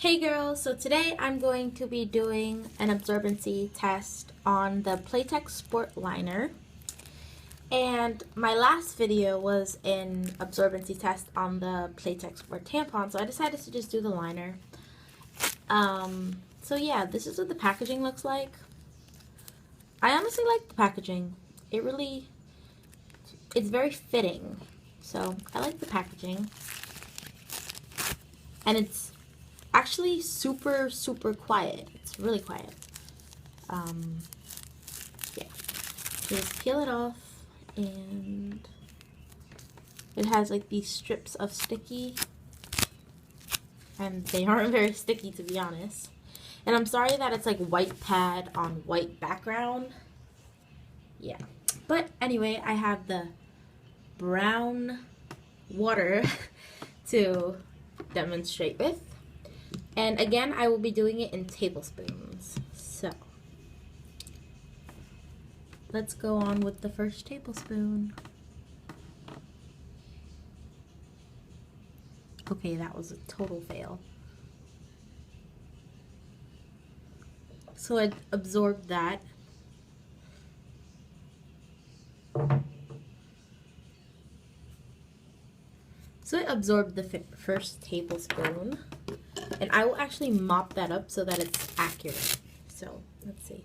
Hey girls, so today I'm going to be doing an absorbency test on the Playtex Sport Liner. And my last video was an absorbency test on the Playtex Sport Tampon, so I decided to just do the liner. So yeah, this is what the packaging looks like. I honestly like the packaging. It's very fitting. So I like the packaging. And it's actually super quiet. It's really quiet. Yeah. Just peel it off, and it has like these strips of sticky, and they aren't very sticky, to be honest. And I'm sorry that it's like white pad on white background. Yeah. But anyway, I have the brown water to demonstrate with. And again, I will be doing it in tablespoons. So, let's go on with the first tablespoon. Okay, that was a total fail. So I absorbed that. So I absorbed the first tablespoon. And I will actually mop that up so that it's accurate. So, let's see.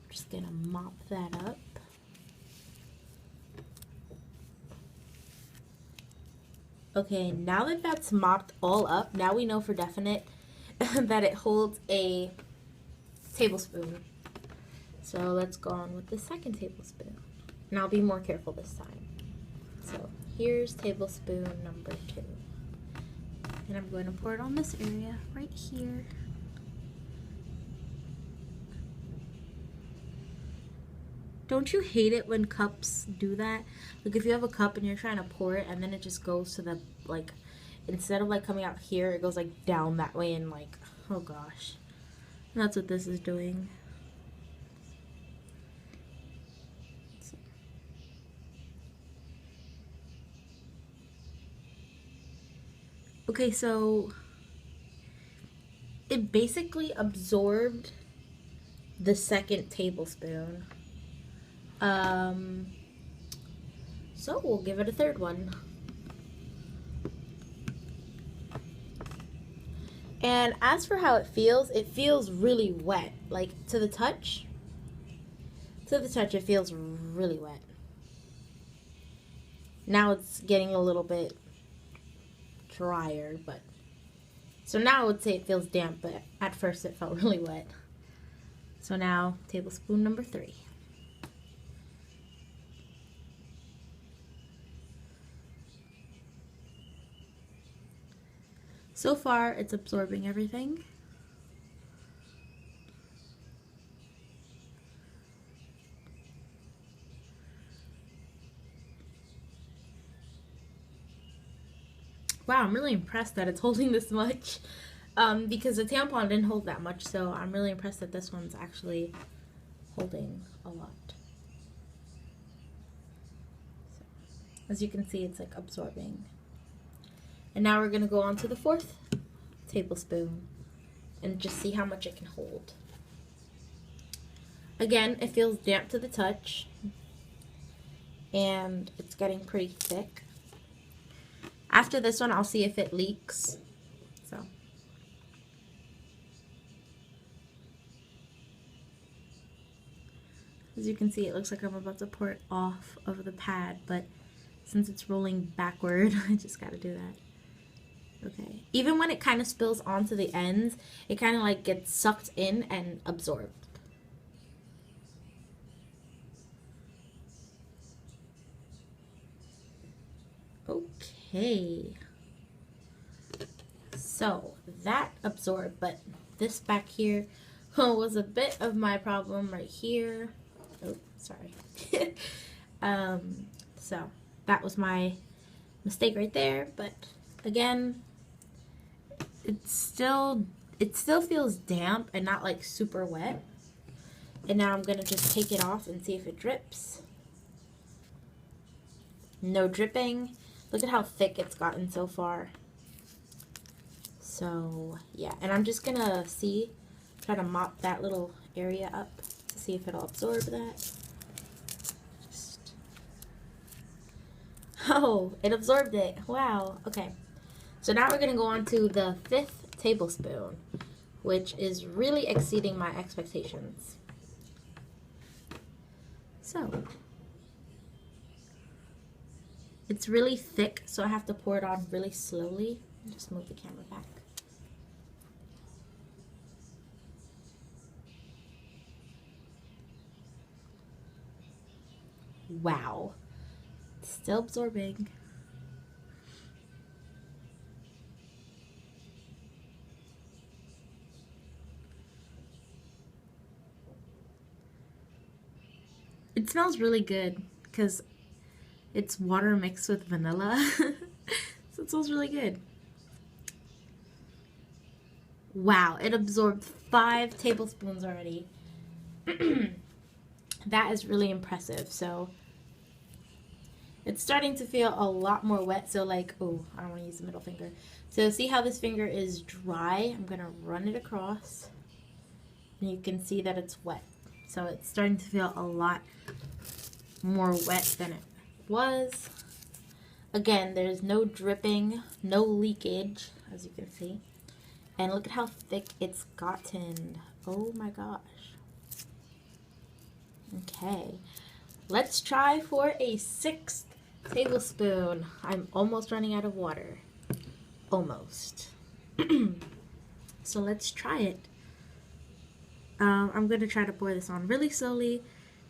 I'm just going to mop that up. Okay, now that that's mopped all up, now we know for definite that it holds a tablespoon. So, let's go on with the second tablespoon. And I'll be more careful this time. So, here's tablespoon number 2. And I'm going to pour it on this area right here. Don't you hate it when cups do that? Like if you have a cup and you're trying to pour it and then it just goes to the, like, instead of like coming out here, it goes like down that way and like, oh gosh. And that's what this is doing. Okay, so it basically absorbed the second tablespoon. So we'll give it a third one. And as for how it feels really wet. Like to the touch, it feels really wet. Now it's getting a little bit drier, but so now I would say it feels damp, but at first it felt really wet. So now tablespoon number 3. So far it's absorbing everything. Wow, I'm really impressed that it's holding this much, because the tampon didn't hold that much, so I'm really impressed that this one's actually holding a lot. So, as you can see, it's like absorbing. And now we're going to go on to the 4th tablespoon and just see how much it can hold. Again, it feels damp to the touch, and it's getting pretty thick. After this one, I'll see if it leaks. So, as you can see, it looks like I'm about to pour it off of the pad, but since it's rolling backward, I just gotta do that. Okay. Even when it kind of spills onto the ends, it kind of like gets sucked in and absorbed. Okay. So that absorbed, but this back here was a bit of my problem right here. Oh, sorry. So that was my mistake right there, but again, it still feels damp and not like super wet. And now I'm gonna just take it off and see if it drips. No dripping. Look at how thick it's gotten so far. So yeah, and I'm just gonna try to mop that little area up to see if it'll absorb that. Oh, it absorbed it. Wow. Okay. So now we're going to go on to the 5th tablespoon, which is really exceeding my expectations. So, it's really thick, so I have to pour it on really slowly. Just move the camera back. Wow. It's still absorbing. It smells really good because it's water mixed with vanilla. So it smells really good. Wow, it absorbed 5 tablespoons already. That is really impressive. So it's starting to feel a lot more wet. So like, oh, I don't want to use the middle finger. So see how this finger is dry? I'm going to run it across. And you can see that it's wet. So it's starting to feel a lot more wet than it was. Again, there's no dripping, no leakage, as you can see. And look at how thick it's gotten. Oh my gosh. Okay, let's try for a 6th tablespoon. I'm almost running out of water. Almost. So let's try it. I'm going to try to pour this on really slowly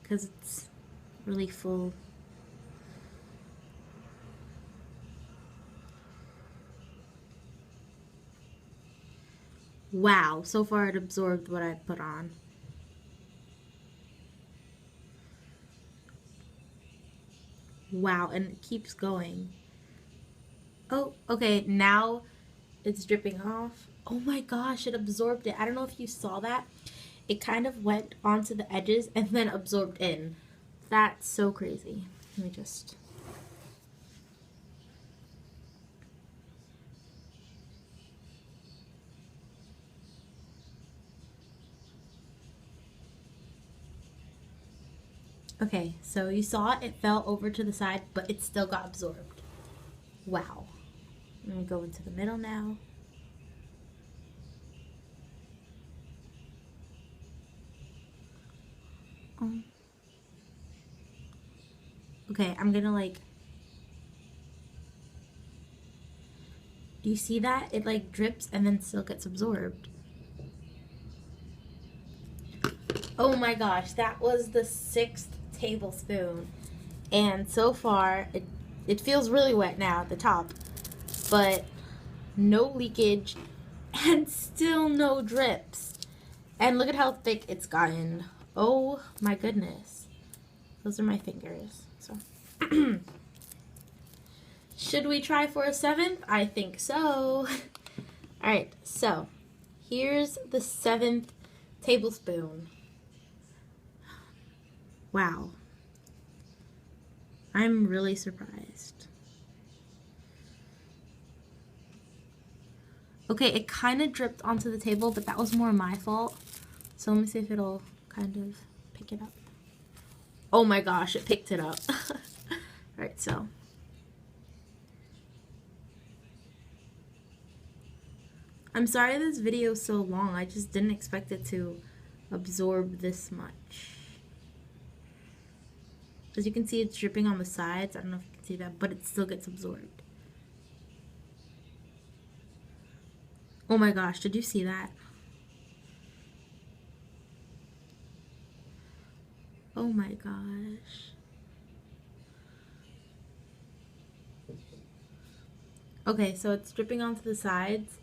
because it's really full. Wow, so far it absorbed what I put on. Wow, and it keeps going. Oh, okay, now it's dripping off. Oh my gosh, it absorbed it. I don't know if you saw that. It kind of went onto the edges and then absorbed in. That's so crazy. Let me just... Okay, so you saw it fell over to the side, but it still got absorbed. Wow. Let me go into the middle now. Okay, I'm gonna like... Do you see that? It like drips and then still gets absorbed. Oh my gosh, that was the 6th tablespoon. And so far, it feels really wet now at the top. But no leakage and still no drips. And look at how thick it's gotten. Oh my goodness. Those are my fingers. So should we try for a 7th? I think so. Alright, so here's the 7th tablespoon. Wow. I'm really surprised. Okay, it kind of dripped onto the table, but that was more my fault. So let me see if it'll kind of pick it up. Oh my gosh, it picked it up. Alright, so. I'm sorry this video is so long. I just didn't expect it to absorb this much. As you can see, it's dripping on the sides. I don't know if you can see that, but it still gets absorbed. Oh my gosh, did you see that? Oh my gosh. Okay, so it's dripping onto the sides,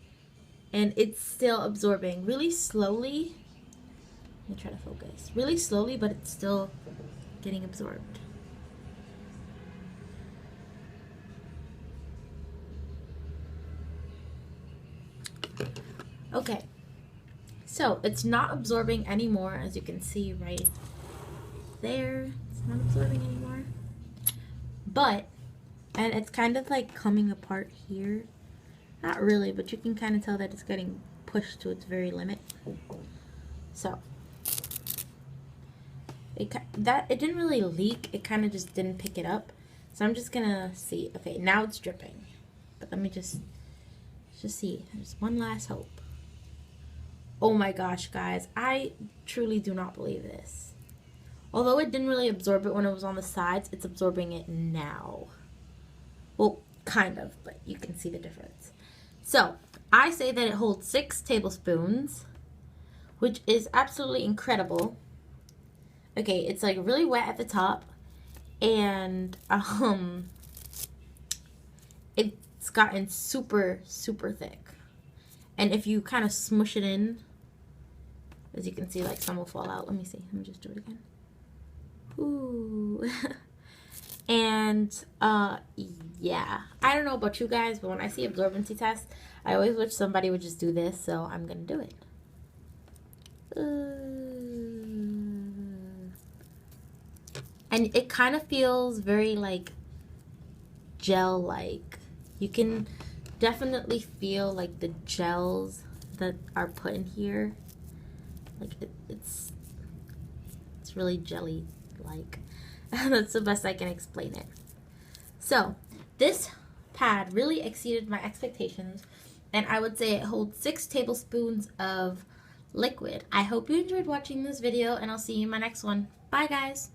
and it's still absorbing really slowly. Let me try to focus. Really slowly, but it's still getting absorbed. Okay, so it's not absorbing anymore, as you can see right there. It's not absorbing anymore. But, and it's kind of like coming apart here. Not really, but you can kind of tell that it's getting pushed to its very limit. So it didn't really leak. It kind of just didn't pick it up. So I'm just gonna see. Okay, now it's dripping. But let me just see. There's one last hope. Oh my gosh, guys. I truly do not believe this. Although it didn't really absorb it when it was on the sides, it's absorbing it now. Well, kind of, but you can see the difference. So, I say that it holds 6 tablespoons, which is absolutely incredible. Okay, it's like really wet at the top, and it's gotten super, super thick. And if you kind of smush it in, as you can see, like some will fall out. Let me see. Let me just do it again. Ooh. And yeah, I don't know about you guys, but when I see absorbency tests, I always wish somebody would just do this, so I'm gonna do it. And it kind of feels very like gel-like. You can definitely feel like the gels that are put in here. Like it's really jelly-like. That's the best I can explain it. So this pad really exceeded my expectations, and I would say it holds 6 tablespoons of liquid. I hope you enjoyed watching this video, and I'll see you in my next one. Bye, guys.